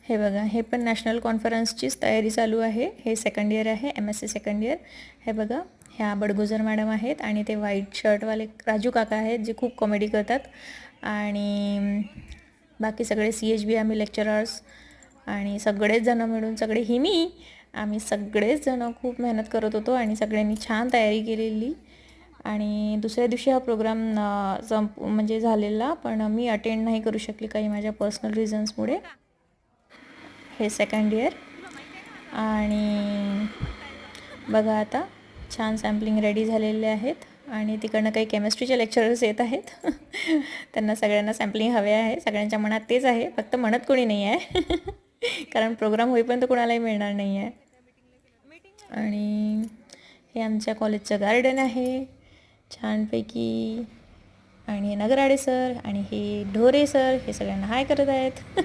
हे बघा, हे पण नॅशनल कॉन्फरन्सचीच तयारी चालू आहे. हे सेकंड इयर आहे, MSc सेकंड इयर. हे बघा, ह्या बडगुजर मॅडम आहेत आणि ते व्हाईट शर्टवाले राजू काका आहेत जे खूप कॉमेडी करतात. आणि बाकी सगळे CHB आम्ही लेक्चरर्स आणि सगळेच जणं मिळून, सगळे ही मी, आम्ही सगळेच जणं खूप मेहनत करत होतो आणि सगळ्यांनी छान तयारी केलेली. आणि दुसऱ्या दिवशी हा प्रोग्राम म्हणजे झालेला, पण मी अटेंड नाही करू शकले काही माझ्या पर्सनल रिझन्समुळे. हे सेकंड इयर. आणि बघा, आता छान सॅम्पलिंग रेडी झालेले आहेत आणि तिकडनं काही केमिस्ट्रीचे लेक्चरर्स येत आहेत. त्यांना सगळ्यांना सॅम्पलिंग हवे आहे. सगळ्यांच्या मनात तेच आहे, फक्त म्हणत कोणी नाही आहे. कारण प्रोग्राम होईपर्यंत कोणालाही मिळणार नाही आहे. आणि हे आमच्या कॉलेजचं गार्डन आहे छानपैकी. आणि हे नगराडे सर आणि हे ढोरे सर हे सगळ्यांना हाय करत आहेत.